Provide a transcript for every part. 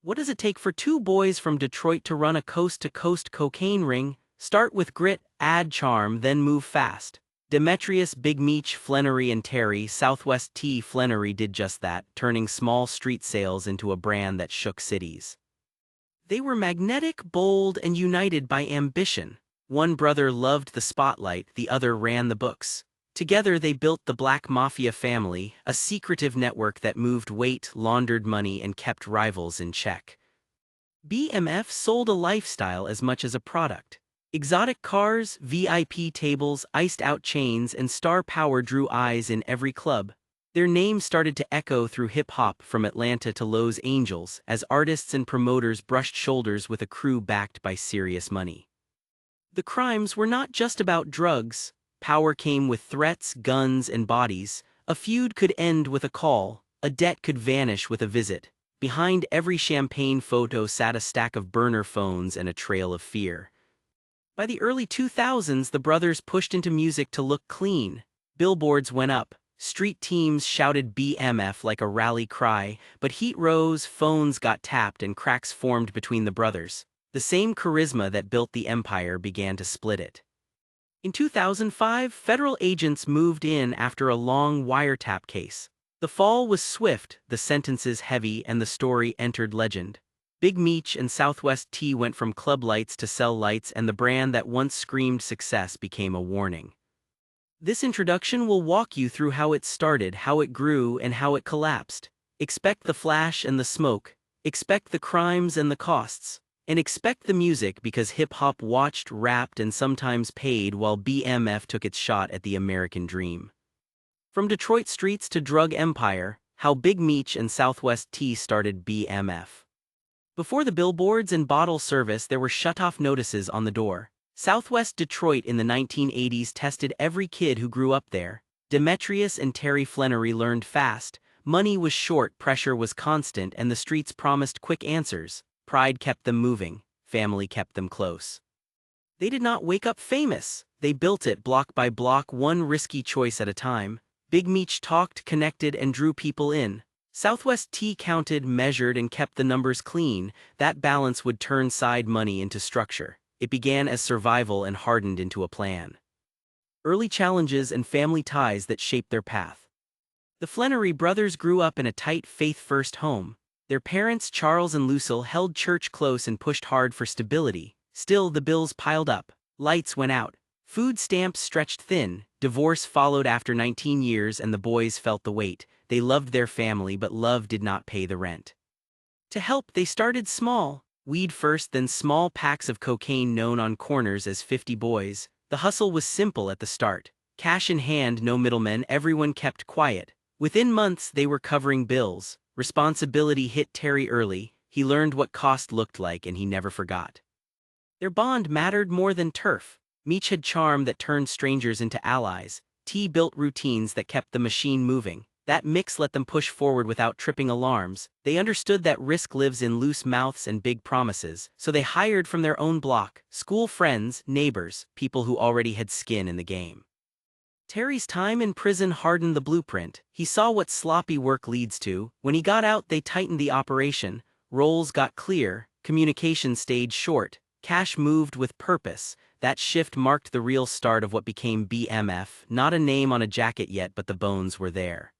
What does it take for two boys from Detroit to run a coast-to-coast cocaine ring? Start with grit, add charm, then move fast. Demetrius, Big Meech, Flenory and Terry, Southwest T. Flenory did just that, turning small street sales into a brand that shook cities. They were magnetic, bold, and united by ambition. One brother loved the spotlight, the other ran the books. Together they built the Black Mafia Family, a secretive network that moved weight, laundered money, and kept rivals in check. BMF sold a lifestyle as much as a product. Exotic cars, VIP tables, iced-out chains, and star power drew eyes in every club. Their name started to echo through hip-hop from Atlanta to Los Angeles as artists and promoters brushed shoulders with a crew backed by serious money. The crimes were not just about drugs. Power came with threats, guns, and bodies. A feud could end with a call. A debt could vanish with a visit. Behind every champagne photo sat a stack of burner phones and a trail of fear. By the early 2000s, the brothers pushed into music to look clean. Billboards went up. Street teams shouted BMF like a rally cry, but heat rose, phones got tapped, and cracks formed between the brothers. The same charisma that built the empire began to split it. In 2005, federal agents moved in after a long wiretap case. The fall was swift, the sentences heavy, and the story entered legend. Big Meech and Southwest T went from club lights to cell lights, and the brand that once screamed success became a warning. This introduction will walk you through how it started, how it grew, and how it collapsed. Expect the flash and the smoke. Expect the crimes and the costs. And expect the music, because hip-hop watched, rapped, and sometimes paid while BMF took its shot at the American dream. From Detroit streets to drug empire, how Big Meech and Southwest T started BMF. Before the billboards and bottle service, there were shut-off notices on the door. Southwest Detroit in the 1980s tested every kid who grew up there. Demetrius and Terry Flenory learned fast. Money was short, pressure was constant, and the streets promised quick answers. Pride kept them moving. Family kept them close. They did not wake up famous. They built it block by block, one risky choice at a time. Big Meech talked, connected, and drew people in. Southwest T counted, measured, and kept the numbers clean. That balance would turn side money into structure. It began as survival and hardened into a plan. Early challenges and family ties that shaped their path. The Flenory brothers grew up in a tight, faith-first home. Their parents, Charles and Lucille, held church close and pushed hard for stability. Still, the bills piled up. Lights went out. Food stamps stretched thin. Divorce followed after 19 years, and the boys felt the weight. They loved their family, but love did not pay the rent. To help, they started small. Weed first, then small packs of cocaine known on corners as 50 boys. The hustle was simple at the start. Cash in hand, no middlemen, everyone kept quiet. Within months, they were covering bills. Responsibility hit Terry early. He learned what cost looked like, and he never forgot. Their bond mattered more than turf. Meech had charm that turned strangers into allies. T built routines that kept the machine moving. That mix let them push forward without tripping alarms. They understood that risk lives in loose mouths and big promises, so they hired from their own block, school friends, neighbors, people who already had skin in the game. Terry's time in prison hardened the blueprint. He saw what sloppy work leads to. When he got out, they tightened the operation. Roles got clear, communication stayed short, cash moved with purpose. That shift marked the real start of what became BMF, not a name on a jacket yet, but the bones were there.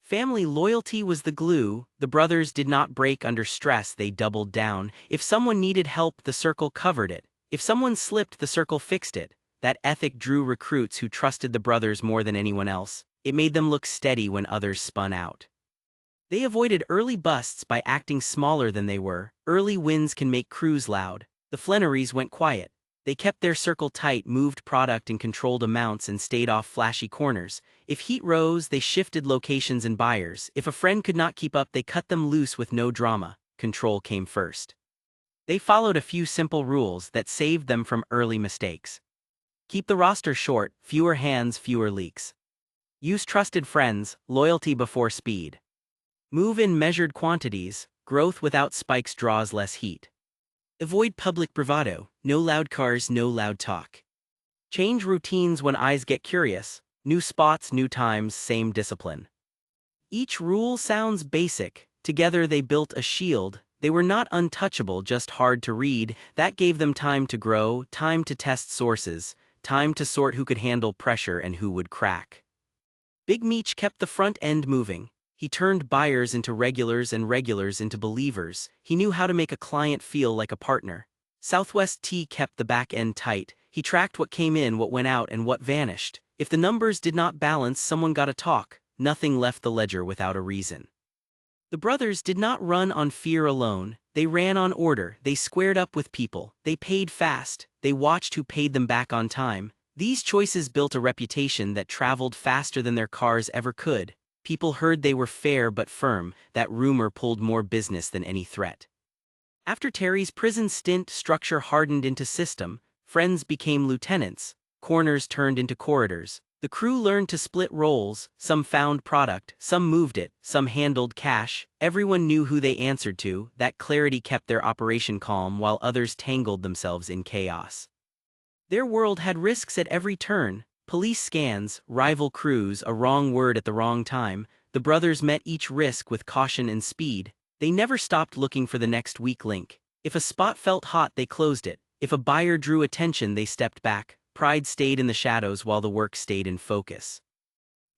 Family loyalty was the glue. The brothers did not break under stress, they doubled down. If someone needed help, the circle covered it. If someone slipped, the circle fixed it. That ethic drew recruits who trusted the brothers more than anyone else. It made them look steady when others spun out. They avoided early busts by acting smaller than they were. Early wins can make crews loud. The Flenorys went quiet. They kept their circle tight, moved product in controlled amounts, and stayed off flashy corners. If heat rose, they shifted locations and buyers. If a friend could not keep up, they cut them loose with no drama. Control came first. They followed a few simple rules that saved them from early mistakes. Keep the roster short, fewer hands, fewer leaks. Use trusted friends, loyalty before speed. Move in measured quantities, growth without spikes draws less heat. Avoid public bravado, no loud cars, no loud talk. Change routines when eyes get curious, new spots, new times, same discipline. Each rule sounds basic. Together they built a shield. They were not untouchable, just hard to read. That gave them time to grow, time to test sources, time to sort who could handle pressure and who would crack. Big Meech kept the front end moving. He turned buyers into regulars and regulars into believers. He knew how to make a client feel like a partner. Southwest T kept the back end tight. He tracked what came in, what went out, and what vanished. If the numbers did not balance, someone got a talk. Nothing left the ledger without a reason. The brothers did not run on fear alone. They ran on order. They squared up with people. They paid fast. They watched who paid them back on time. These choices built a reputation that traveled faster than their cars ever could. People heard they were fair but firm. That rumor pulled more business than any threat. After Terry's prison stint, structure hardened into system. Friends became lieutenants. Corners turned into corridors. The crew learned to split roles. Some found product, some moved it, some handled cash. Everyone knew who they answered to. That clarity kept their operation calm while others tangled themselves in chaos. Their world had risks at every turn. Police scans, rival crews, a wrong word at the wrong time. The brothers met each risk with caution and speed. They never stopped looking for the next weak link. If a spot felt hot, they closed it. If a buyer drew attention, they stepped back. Pride stayed in the shadows while the work stayed in focus.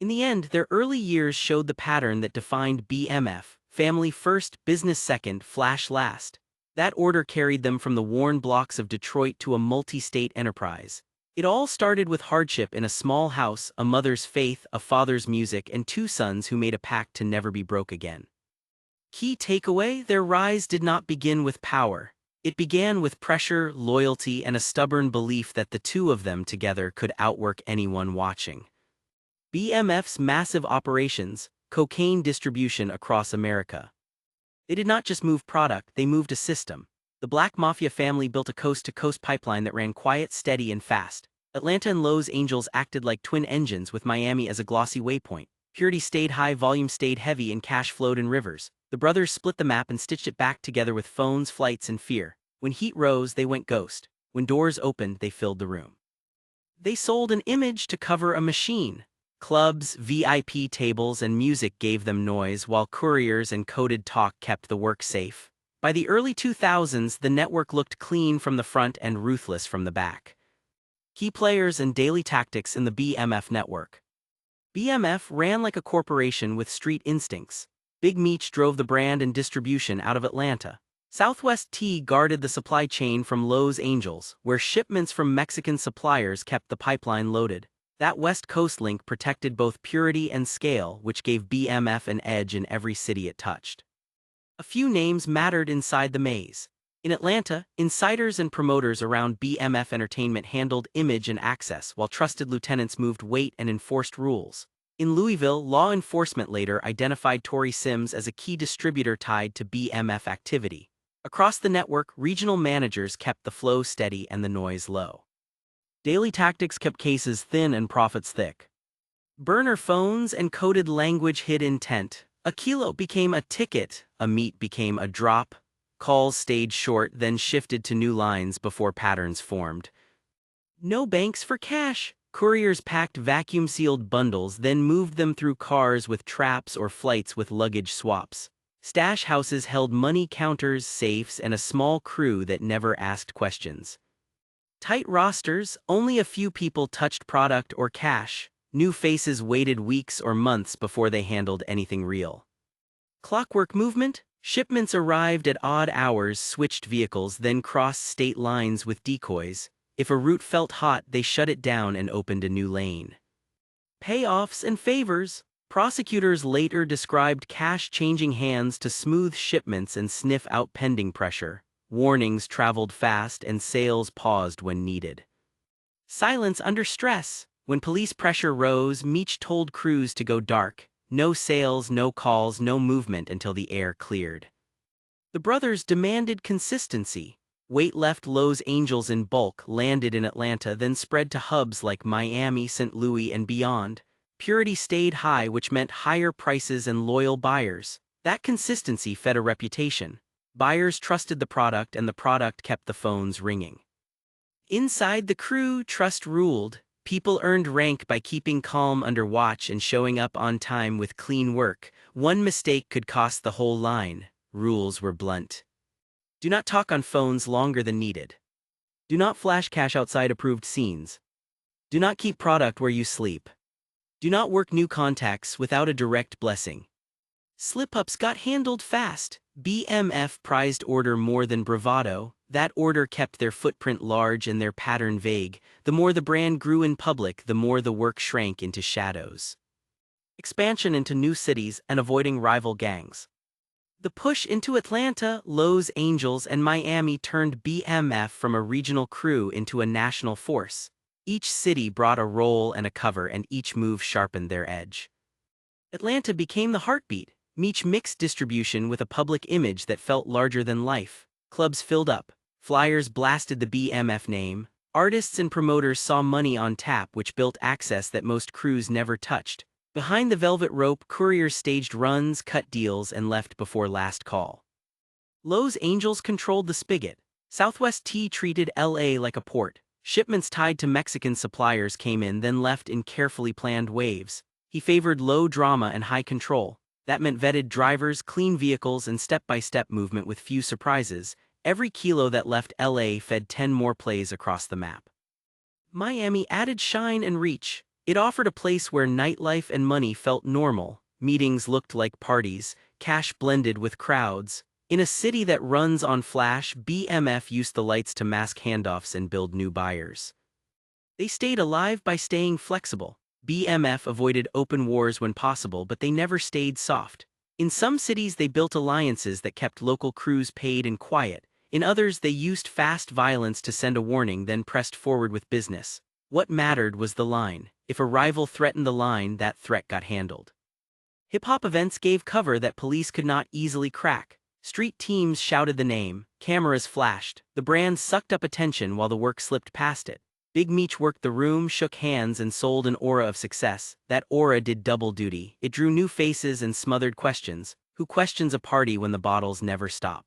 In the end, their early years showed the pattern that defined BMF: family first, business second, flash last. That order carried them from the worn blocks of Detroit to a multi-state enterprise. It all started with hardship in a small house, a mother's faith, a father's music, and two sons who made a pact to never be broke again. Key takeaway: their rise did not begin with power. It began with pressure, loyalty, and a stubborn belief that the two of them together could outwork anyone watching. BMF's massive operations, cocaine distribution across America. They did not just move product, they moved a system. The Black Mafia family built a coast-to-coast pipeline that ran quiet, steady, and fast. Atlanta and Los Angeles acted like twin engines with Miami as a glossy waypoint. Purity stayed high, volume stayed heavy, and cash flowed in rivers. The brothers split the map and stitched it back together with phones, flights, and fear. When heat rose, they went ghost. When doors opened, they filled the room. They sold an image to cover a machine. Clubs, VIP tables, and music gave them noise, while couriers and coded talk kept the work safe. By the early 2000s, the network looked clean from the front and ruthless from the back. Key players and daily tactics in the BMF network. BMF ran like a corporation with street instincts. Big Meech drove the brand and distribution out of Atlanta. Southwest T guarded the supply chain from Los Angeles, where shipments from Mexican suppliers kept the pipeline loaded. That West Coast link protected both purity and scale, which gave BMF an edge in every city it touched. A few names mattered inside the maze. In Atlanta, insiders and promoters around BMF Entertainment handled image and access, while trusted lieutenants moved weight and enforced rules. In Louisville, law enforcement later identified Tory Sims as a key distributor tied to BMF activity. Across the network, regional managers kept the flow steady and the noise low. Daily tactics kept cases thin and profits thick. Burner phones and coded language hid intent. A kilo became a ticket, a meet became a drop. Calls stayed short, then shifted to new lines before patterns formed. No banks for cash. Couriers packed vacuum-sealed bundles, then moved them through cars with traps or flights with luggage swaps. Stash houses held money counters, safes, and a small crew that never asked questions. Tight rosters, only a few people touched product or cash. New faces waited weeks or months before they handled anything real. Clockwork movement? Shipments arrived at odd hours, switched vehicles, then crossed state lines with decoys. If a route felt hot, they shut it down and opened a new lane. Payoffs and favors. Prosecutors later described cash changing hands to smooth shipments and sniff out pending pressure. Warnings traveled fast and sales paused when needed. Silence under stress. When police pressure rose, Meech told crews to go dark. No sales, no calls, no movement until the air cleared. The brothers demanded consistency. Weight left Los Angeles in bulk, landed in Atlanta, then spread to hubs like Miami, St. Louis, and beyond. Purity stayed high, which meant higher prices and loyal buyers. That consistency fed a reputation. Buyers trusted the product, and the product kept the phones ringing. Inside the crew, trust ruled. People earned rank by keeping calm under watch and showing up on time with clean work. One mistake could cost the whole line. Rules were blunt. Do not talk on phones longer than needed. Do not flash cash outside approved scenes. Do not keep product where you sleep. Do not work new contacts without a direct blessing. Slip-ups got handled fast. BMF prized order more than bravado. That order kept their footprint large and their pattern vague. The more the brand grew in public, the more the work shrank into shadows. Expansion into new cities and avoiding rival gangs. The push into Atlanta, Los Angeles, and Miami turned BMF from a regional crew into a national force. Each city brought a role and a cover, and each move sharpened their edge. Atlanta became the heartbeat. Meech mixed distribution with a public image that felt larger than life. Clubs filled up. Flyers blasted the BMF name. Artists and promoters saw money on tap, which built access that most crews never touched. Behind the velvet rope, couriers staged runs, cut deals, and left before last call. Los Angeles controlled the spigot. Southwest T treated LA like a port. Shipments tied to Mexican suppliers came in, then left in carefully planned waves. He favored low drama and high control. That meant vetted drivers, clean vehicles, and step-by-step movement with few surprises. Every kilo that left LA fed 10 more plays across the map. Miami added shine and reach. It offered a place where nightlife and money felt normal. Meetings looked like parties, cash blended with crowds. In a city that runs on flash, BMF used the lights to mask handoffs and build new buyers. They stayed alive by staying flexible. BMF avoided open wars when possible, but they never stayed soft. In some cities they built alliances that kept local crews paid and quiet. In others they used fast violence to send a warning, then pressed forward with business. What mattered was the line. If a rival threatened the line, that threat got handled. Hip-hop events gave cover that police could not easily crack. Street teams shouted the name, cameras flashed. The brand sucked up attention while the work slipped past it. Big Meech worked the room, shook hands, and sold an aura of success. That aura did double duty. It drew new faces and smothered questions. Who questions a party when the bottles never stop?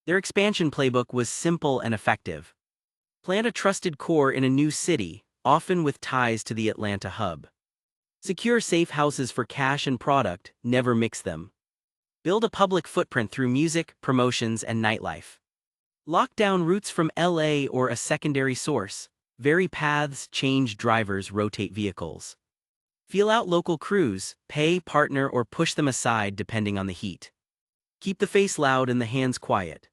Their expansion playbook was simple and effective. Plant a trusted core in a new city, often with ties to the Atlanta hub. Secure safe houses for cash and product, never mix them. Build a public footprint through music, promotions, and nightlife. Lock down routes from LA or a secondary source. Vary paths, change drivers, rotate vehicles. Feel out local crews, pay, partner, or push them aside depending on the heat. Keep the face loud and the hands quiet.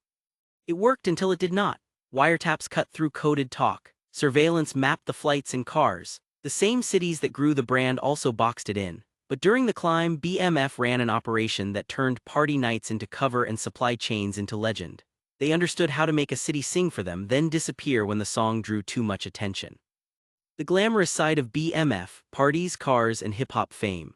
It worked until it did not. Wiretaps cut through coded talk. Surveillance mapped the flights and cars. The same cities that grew the brand also boxed it in. But during the climb, BMF ran an operation that turned party nights into cover and supply chains into legend. They understood how to make a city sing for them, then disappear when the song drew too much attention. The glamorous side of BMF, parties, cars, and hip-hop fame.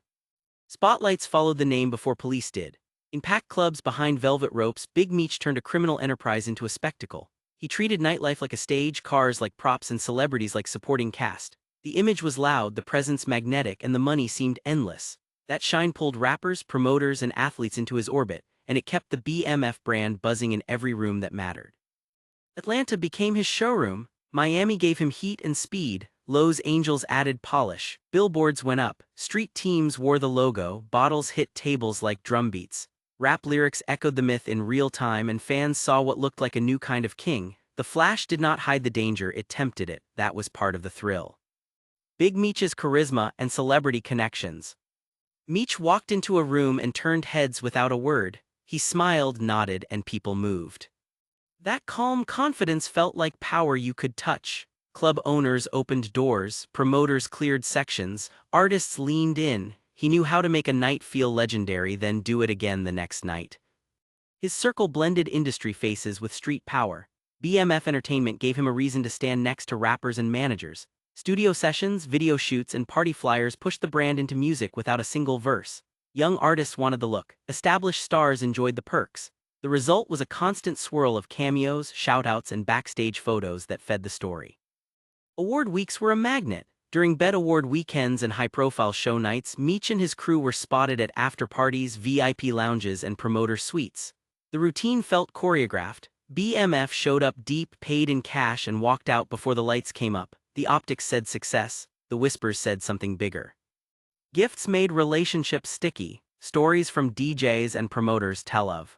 Spotlights followed the name before police did. In packed clubs behind velvet ropes, Big Meech turned a criminal enterprise into a spectacle. He treated nightlife like a stage, cars like props, and celebrities like supporting cast. The image was loud, the presence magnetic, and the money seemed endless. That shine pulled rappers, promoters, and athletes into his orbit, and it kept the BMF brand buzzing in every room that mattered. Atlanta became his showroom. Miami gave him heat and speed. Los Angeles added polish. Billboards went up. Street teams wore the logo. Bottles hit tables like drumbeats. Rap lyrics echoed the myth in real time, and fans saw what looked like a new kind of king. The flash did not hide the danger, it tempted it. That was part of the thrill. Big Meech's charisma and celebrity connections. Meech walked into a room and turned heads without a word. He smiled, nodded, and people moved. That calm confidence felt like power you could touch. Club owners opened doors, promoters cleared sections, artists leaned in. He knew how to make a night feel legendary, then do it again the next night. His circle blended industry faces with street power. BMF Entertainment gave him a reason to stand next to rappers and managers. Studio sessions, video shoots, and party flyers pushed the brand into music without a single verse. Young artists wanted the look. Established stars enjoyed the perks. The result was a constant swirl of cameos, shoutouts, and backstage photos that fed the story. Award weeks were a magnet. During BET Award weekends and high-profile show nights, Meech and his crew were spotted at after-parties, VIP lounges, and promoter suites. The routine felt choreographed. BMF showed up deep, paid in cash, and walked out before the lights came up. The optics said success, the whispers said something bigger. Gifts made relationships sticky. Stories from DJs and promoters tell of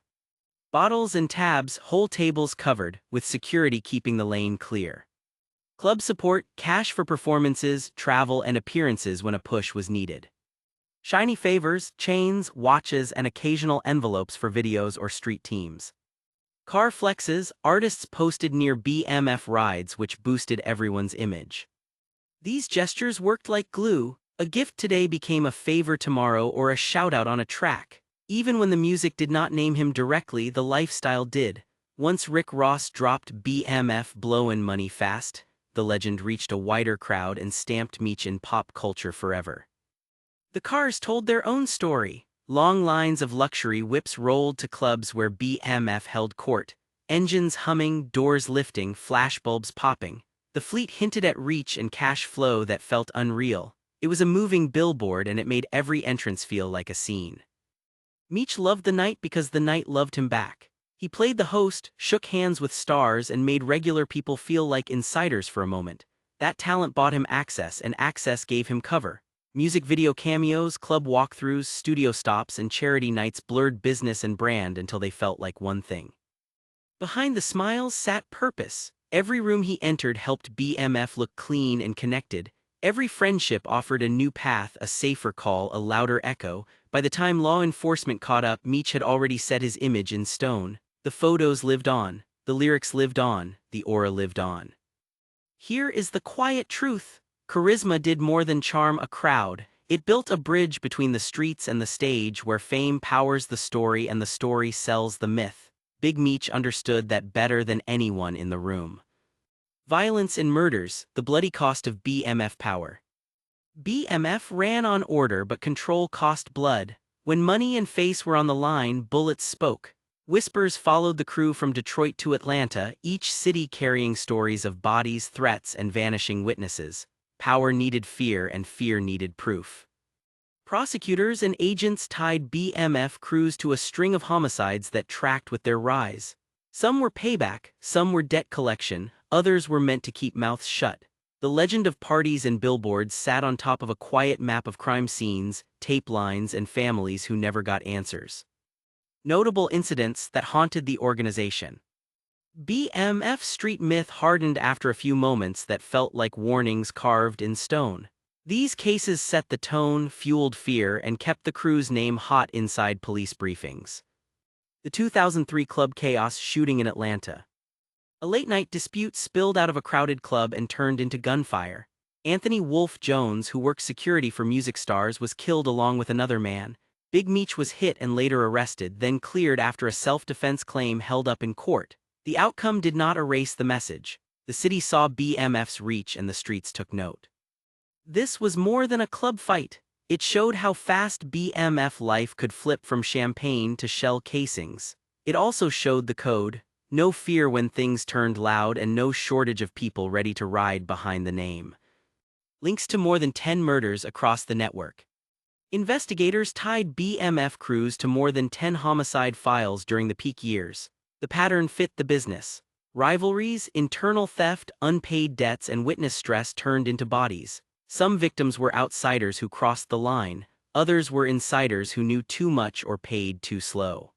Bottles and tabs, whole tables covered, with security keeping the lane clear. Club support, cash for performances, travel and appearances when a push was needed. Shiny favors, chains, watches and occasional envelopes for videos or street teams. Car flexes, artists posted near BMF rides which boosted everyone's image. These gestures worked like glue. A gift today became a favor tomorrow or a shoutout on a track. Even when the music did not name him directly, the lifestyle did. Once Rick Ross dropped BMF blowin' money fast, the legend reached a wider crowd and stamped Meech in pop culture forever. The cars told their own story. Long lines of luxury whips rolled to clubs where BMF held court. Engines humming, doors lifting, flashbulbs popping. The fleet hinted at reach and cash flow that felt unreal. It was a moving billboard and it made every entrance feel like a scene. Meech loved the night because the night loved him back. He played the host, shook hands with stars and made regular people feel like insiders for a moment. That talent bought him access and access gave him cover. Music video cameos, club walkthroughs, studio stops and charity nights blurred business and brand until they felt like one thing. Behind the smiles sat purpose. Every room he entered helped BMF look clean and connected. Every friendship offered a new path, a safer call, a louder echo. By the time law enforcement caught up, Meech had already set his image in stone. The photos lived on, the lyrics lived on, the aura lived on. Here is the quiet truth. Charisma did more than charm a crowd. It built a bridge between the streets and the stage where fame powers the story and the story sells the myth. Big Meech understood that better than anyone in the room. Violence and murders, the bloody cost of BMF power. BMF ran on order but control cost blood. When money and face were on the line, bullets spoke. Whispers followed the crew from Detroit to Atlanta, each city carrying stories of bodies, threats, and vanishing witnesses. Power needed fear and fear needed proof. Prosecutors and agents tied BMF crews to a string of homicides that tracked with their rise. Some were payback, some were debt collection, others were meant to keep mouths shut. The legend of parties and billboards sat on top of a quiet map of crime scenes, tape lines, and families who never got answers. Notable incidents that haunted the organization. BMF street myth hardened after a few moments that felt like warnings carved in stone. These cases set the tone, fueled fear, and kept the crew's name hot inside police briefings. The 2003 club chaos shooting in Atlanta. A late-night dispute spilled out of a crowded club and turned into gunfire. Anthony Wolf Jones, who worked security for music stars, was killed along with another man. Big Meech was hit and later arrested, then cleared after a self-defense claim held up in court. The outcome did not erase the message. The city saw BMF's reach and the streets took note. This was more than a club fight. It showed how fast BMF life could flip from champagne to shell casings. It also showed the code: no fear when things turned loud and no shortage of people ready to ride behind the name. Links to more than 10 murders across the network. Investigators tied BMF crews to more than 10 homicide files during the peak years. The pattern fit the business. Rivalries, internal theft, unpaid debts, and witness stress turned into bodies. Some victims were outsiders who crossed the line. Others were insiders who knew too much or paid too slow.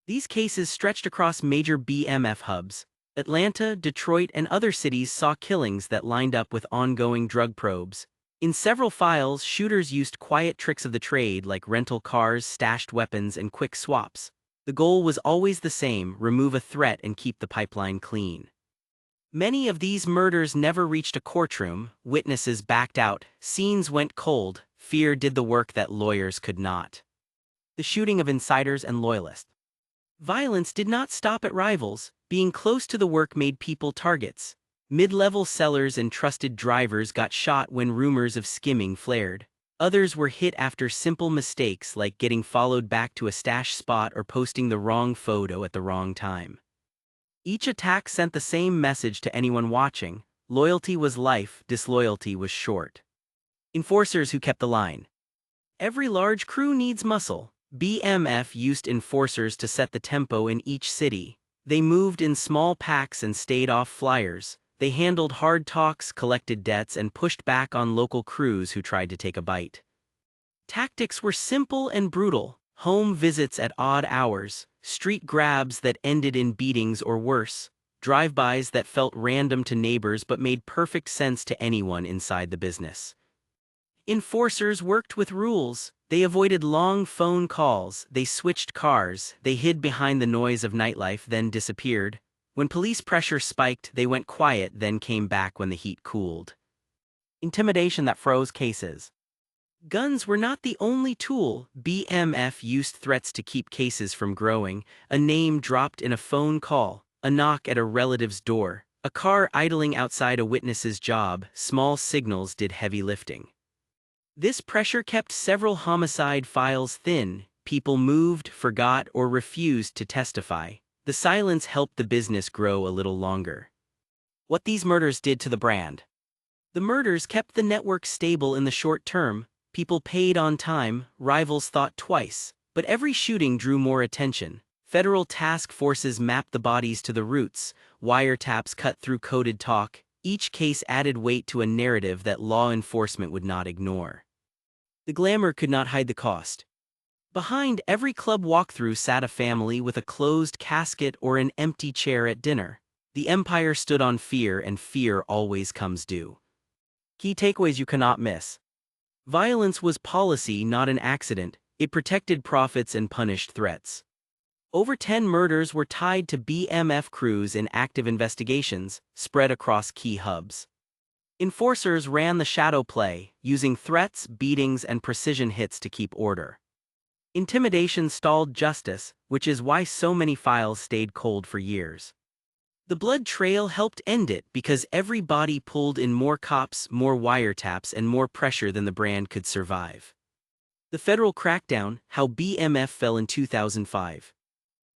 These cases stretched across major BMF hubs. Atlanta, Detroit, and other cities saw killings that lined up with ongoing drug probes. In several files, shooters used quiet tricks of the trade like rental cars, stashed weapons, and quick swaps. The goal was always the same: remove a threat and keep the pipeline clean. Many of these murders never reached a courtroom. Witnesses backed out, scenes went cold, fear did the work that lawyers could not. The shooting of insiders and loyalists. Violence did not stop at rivals. Being close to the work made people targets. Mid-level sellers and trusted drivers got shot when rumors of skimming flared. Others were hit after simple mistakes like getting followed back to a stash spot or posting the wrong photo at the wrong time. Each attack sent the same message to anyone watching: loyalty was life, disloyalty was short. Enforcers who kept the line. Every large crew needs muscle. BMF used enforcers to set the tempo in each city. They moved in small packs and stayed off flyers. They handled hard talks, collected debts, and pushed back on local crews who tried to take a bite. Tactics were simple and brutal. Home visits at odd hours, street grabs that ended in beatings or worse, drive-bys that felt random to neighbors but made perfect sense to anyone inside the business. Enforcers worked with rules. They avoided long phone calls, they switched cars, they hid behind the noise of nightlife, then disappeared. When police pressure spiked, they went quiet, then came back when the heat cooled. Intimidation that froze cases. Guns were not the only tool. BMF used threats to keep cases from growing. A name dropped in a phone call, a knock at a relative's door, a car idling outside a witness's job. Small signals did heavy lifting. This pressure kept several homicide files thin. People moved, forgot, or refused to testify. The silence helped the business grow a little longer. What these murders did to the brand. The murders kept the network stable in the short term. People paid on time, rivals thought twice. But every shooting drew more attention. Federal task forces mapped the bodies to the roots. Wiretaps cut through coded talk. Each case added weight to a narrative that law enforcement would not ignore. The Glamour could not hide the cost. Behind every club walkthrough sat a family with a closed casket or an empty chair at dinner. The empire stood on fear, and fear always comes due. Key takeaways you cannot miss. Violence was policy, not an accident. It protected profits and punished threats. Over 10 murders were tied to BMF crews in active investigations, spread across key hubs. Enforcers ran the shadow play, using threats, beatings, and precision hits to keep order. Intimidation stalled justice, which is why so many files stayed cold for years. The blood trail helped end it because every body pulled in more cops, more wiretaps, and more pressure than the brand could survive. The Federal Crackdown, how BMF fell in 2005.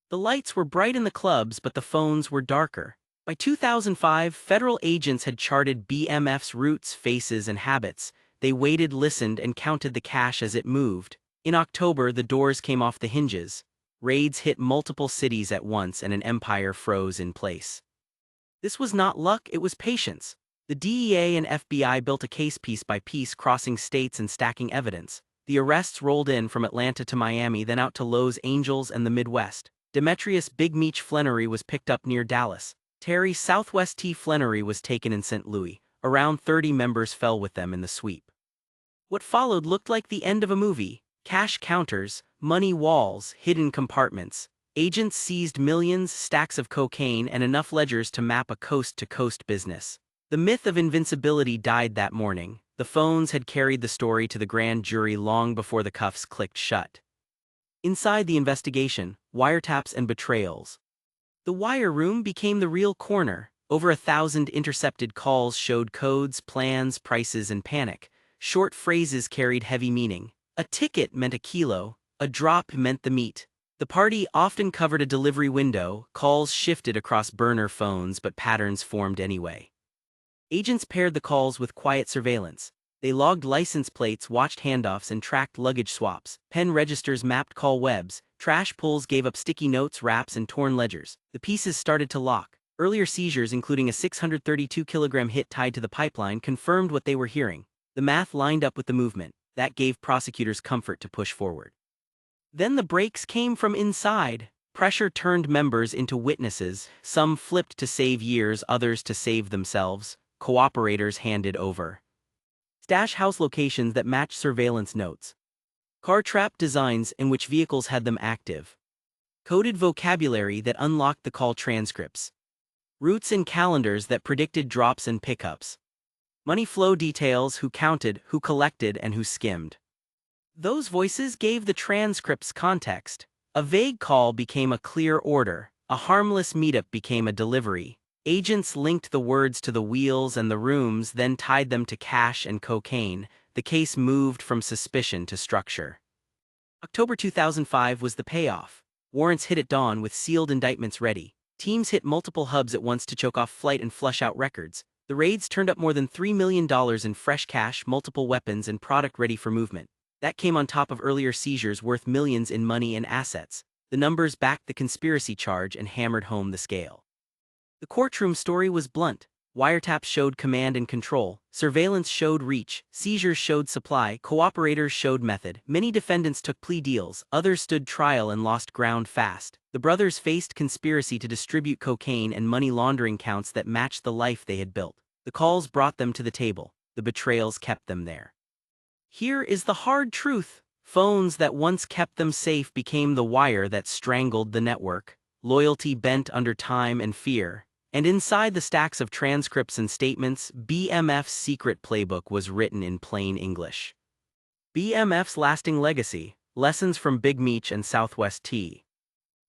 The lights were bright in the clubs, but the phones were darker. By 2005, federal agents had charted BMF's routes, faces, and habits. They waited, listened, and counted the cash as it moved. In October, the doors came off the hinges. Raids hit multiple cities at once, and an empire froze in place. This was not luck, it was patience. The DEA and FBI built a case piece by piece, crossing states and stacking evidence. The arrests rolled in from Atlanta to Miami, then out to Los Angeles and the Midwest. Demetrius Big Meech Flenory was picked up near Dallas. Terry Southwest T. Flenory was taken in St. Louis. Around 30 members fell with them in the sweep. What followed looked like the end of a movie. Cash counters, money walls, hidden compartments. Agents seized millions, stacks of cocaine, and enough ledgers to map a coast-to-coast business. The myth of invincibility died that morning. The phones had carried the story to the grand jury long before the cuffs clicked shut. Inside the investigation, wiretaps and betrayals. The wire room became the real corner. Over 1,000 intercepted calls showed codes, plans, prices, and panic. Short phrases carried heavy meaning. A ticket meant a kilo, a drop meant the meat. The party often covered a delivery window. Calls shifted across burner phones, but patterns formed anyway. Agents paired the calls with quiet surveillance. They logged license plates, watched handoffs, and tracked luggage swaps. Pen registers mapped call webs. Trash pulls gave up sticky notes, wraps, and torn ledgers. The pieces started to lock. Earlier seizures, including a 632-kilogram hit tied to the pipeline, confirmed what they were hearing. The math lined up with the movement. That gave prosecutors comfort to push forward. Then the breaks came from inside. Pressure turned members into witnesses. Some flipped to save years, others to save themselves. Cooperators handed over. Stash house locations that matched surveillance notes. Car trap designs in which vehicles had them active. Coded vocabulary that unlocked the call transcripts. Routes in calendars that predicted drops and pickups. Money flow details, who counted, who collected, and who skimmed. Those voices gave the transcripts context. A vague call became a clear order. A harmless meetup became a delivery. Agents linked the words to the wheels and the rooms, then tied them to cash and cocaine. The case moved from suspicion to structure. October 2005 was the payoff. Warrants hit at dawn with sealed indictments ready. Teams hit multiple hubs at once to choke off flight and flush out records. The raids turned up more than $3 million in fresh cash, multiple weapons, and product ready for movement. That came on top of earlier seizures worth millions in money and assets. The numbers backed the conspiracy charge and hammered home the scale. The courtroom story was blunt. Wiretaps showed command and control, surveillance showed reach, seizures showed supply, cooperators showed method. Many defendants took plea deals, others stood trial and lost ground fast. The brothers faced conspiracy to distribute cocaine and money laundering counts that matched the life they had built. The calls brought them to the table, the betrayals kept them there. Here is the hard truth. Phones that once kept them safe became the wire that strangled the network. Loyalty bent under time and fear. And inside the stacks of transcripts and statements, BMF's secret playbook was written in plain English. BMF's lasting legacy, lessons from Big Meech and Southwest T.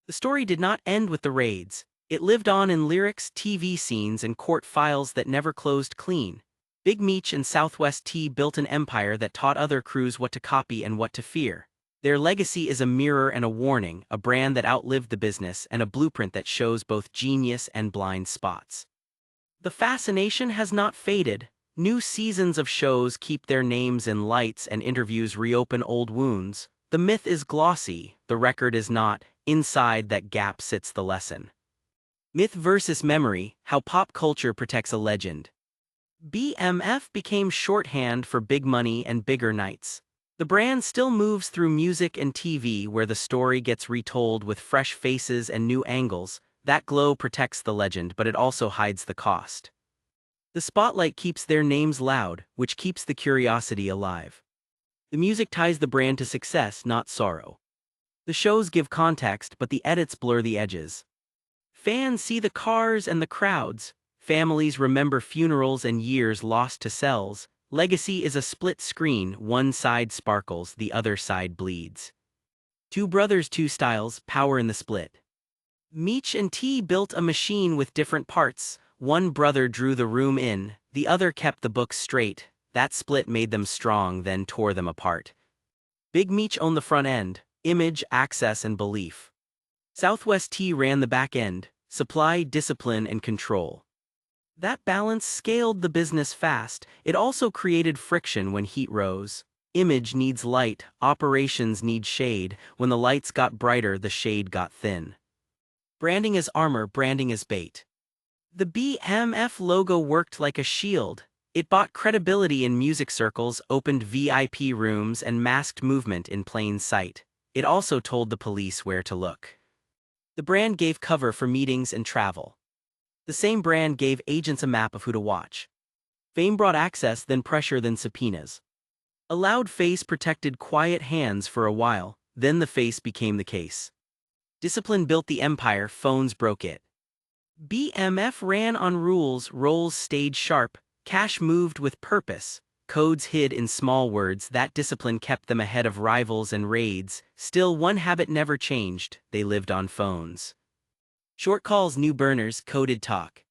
The story did not end with the raids. It lived on in lyrics, TV scenes, and court files that never closed clean. Big Meech and Southwest T built an empire that taught other crews what to copy and what to fear. Their legacy is a mirror and a warning, a brand that outlived the business and a blueprint that shows both genius and blind spots. The fascination has not faded. New seasons of shows keep their names in lights and interviews reopen old wounds. The myth is glossy, the record is not. Inside that gap sits the lesson. Myth versus memory, how pop culture protects a legend. BMF became shorthand for big money and bigger nights. The brand still moves through music and TV where the story gets retold with fresh faces and new angles. That glow protects the legend, but it also hides the cost. The spotlight keeps their names loud, which keeps the curiosity alive. The music ties the brand to success, not sorrow. The shows give context, but the edits blur the edges. Fans see the cars and the crowds. Families remember funerals and years lost to cells. Legacy is a split screen, one side sparkles, the other side bleeds. Two brothers, two styles, power in the split. Meech and T built a machine with different parts. One brother drew the room in, the other kept the books straight. That split made them strong, then tore them apart. Big Meech owned the front end, image, access, and belief. Southwest T ran the back end, supply, discipline, and control. That balance scaled the business fast. It also created friction when heat rose. Image needs light, operations need shade. When the lights got brighter, the shade got thin. Branding as armor, branding as bait. The BMF logo worked like a shield. It bought credibility in music circles, opened VIP rooms, and masked movement in plain sight. It also told the police where to look. The brand gave cover for meetings and travel. The same brand gave agents a map of who to watch. Fame brought access, then pressure, then subpoenas. A loud face protected quiet hands for a while, then the face became the case. Discipline built the empire, phones broke it. BMF ran on rules, roles stayed sharp, cash moved with purpose, codes hid in small words. That discipline kept them ahead of rivals and raids. Still, one habit never changed, they lived on phones. Short calls, new burners, coded talk.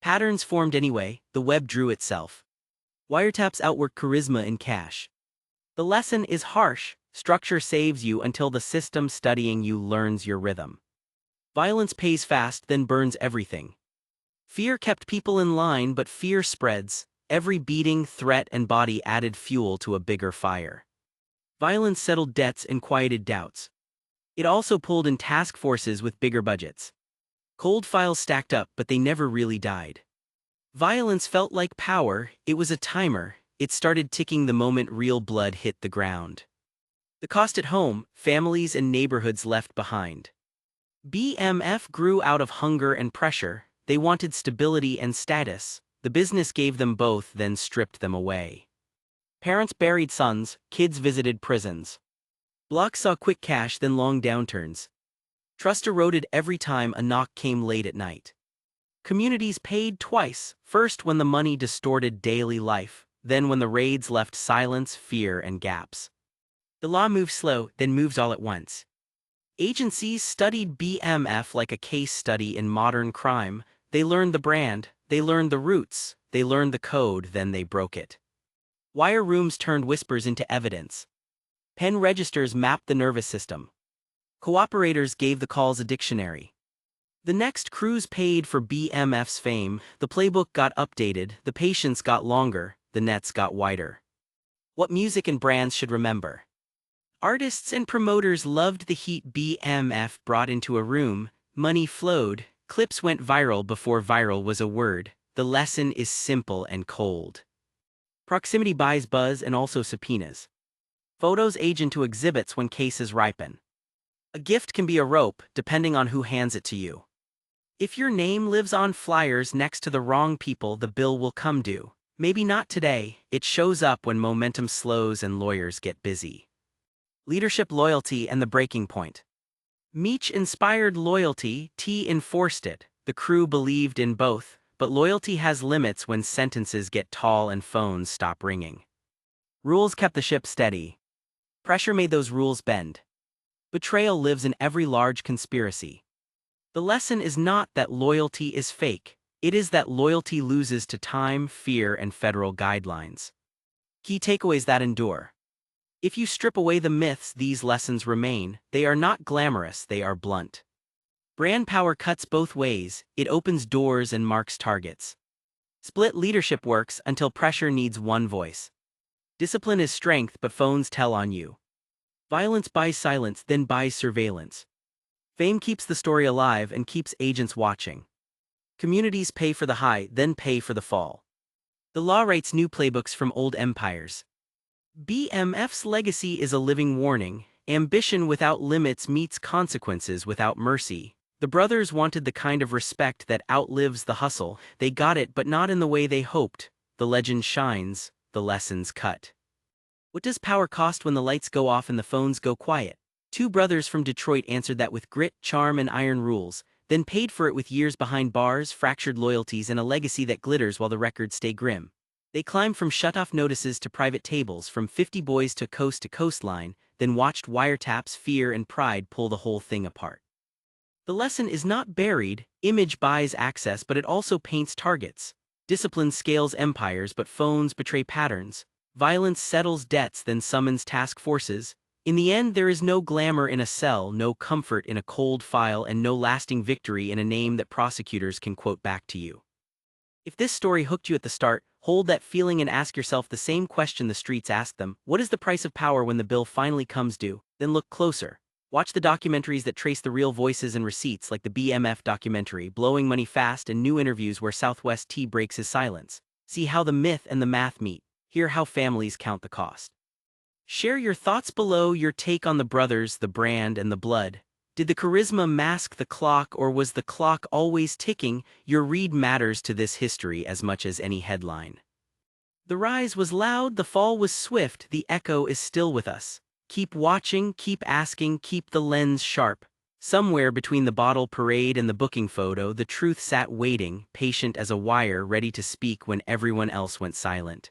Patterns formed anyway, the web drew itself. Wiretaps outwork charisma in cash. The lesson is harsh, structure saves you until the system studying you learns your rhythm. Violence pays fast, then burns everything. Fear kept people in line, but fear spreads. Every beating, threat, and body added fuel to a bigger fire. Violence settled debts and quieted doubts. It also pulled in task forces with bigger budgets. Cold files stacked up, but they never really died. Violence felt like power, it was a timer. It started ticking the moment real blood hit the ground. The cost at home, families and neighborhoods left behind. BMF grew out of hunger and pressure. They wanted stability and status. The business gave them both, then stripped them away. Parents buried sons, kids visited prisons. Blocks saw quick cash, then long downturns. Trust eroded every time a knock came late at night. Communities paid twice, first when the money distorted daily life, then when the raids left silence, fear, and gaps. The law moved slow, then moves all at once. Agencies studied BMF like a case study in modern crime. They learned the brand, they learned the roots, they learned the code, then they broke it. Wire rooms turned whispers into evidence. Pen registers mapped the nervous system. Cooperators gave the calls a dictionary. The next crews paid for BMF's fame. The playbook got updated, the patience got longer, the nets got wider. What music and brands should remember. Artists and promoters loved the heat BMF brought into a room. Money flowed, clips went viral before viral was a word. The lesson is simple and cold. Proximity buys buzz and also subpoenas. Photos age into exhibits when cases ripen. A gift can be a rope, depending on who hands it to you. If your name lives on flyers next to the wrong people, the bill will come due. Maybe not today, it shows up when momentum slows and lawyers get busy. Leadership loyalty and the breaking point. Meech inspired loyalty, T enforced it. The crew believed in both, but loyalty has limits when sentences get tall and phones stop ringing. Rules kept the ship steady. Pressure made those rules bend. Betrayal lives in every large conspiracy. The lesson is not that loyalty is fake. It is that loyalty loses to time, fear, and federal guidelines. Key takeaways that endure. If you strip away the myths, these lessons remain. They are not glamorous, they are blunt. Brand power cuts both ways, it opens doors and marks targets. Split leadership works until pressure needs one voice. Discipline is strength, but phones tell on you. Violence buys silence, then buys surveillance. Fame keeps the story alive and keeps agents watching. Communities pay for the high, then pay for the fall. The law writes new playbooks from old empires. BMF's legacy is a living warning. Ambition without limits meets consequences without mercy. The brothers wanted the kind of respect that outlives the hustle. They got it, but not in the way they hoped. The legend shines, the lessons cut. What does power cost when the lights go off and the phones go quiet? Two brothers from Detroit answered that with grit, charm, and iron rules, then paid for it with years behind bars, fractured loyalties, and a legacy that glitters while the records stay grim. They climbed from shut-off notices to private tables, from 50 boys to coast line, then watched wiretaps, fear, and pride pull the whole thing apart. The lesson is not buried. Image buys access, but it also paints targets. Discipline scales empires, but phones betray patterns. Violence settles debts, then summons task forces. In the end, there is no glamour in a cell, no comfort in a cold file, and no lasting victory in a name that prosecutors can quote back to you. If this story hooked you at the start, hold that feeling and ask yourself the same question the streets ask them. What is the price of power when the bill finally comes due? Then look closer. Watch the documentaries that trace the real voices and receipts, like the BMF documentary, Blowing Money Fast, and new interviews where Southwest T breaks his silence. See how the myth and the math meet. Hear how families count the cost. Share your thoughts below, your take on the brothers, the brand, and the blood. Did the charisma mask the clock, or was the clock always ticking? Your read matters to this history as much as any headline. The rise was loud, the fall was swift, the echo is still with us. Keep watching, keep asking, keep the lens sharp. Somewhere between the bottle parade and the booking photo, the truth sat waiting, patient as a wire, ready to speak when everyone else went silent.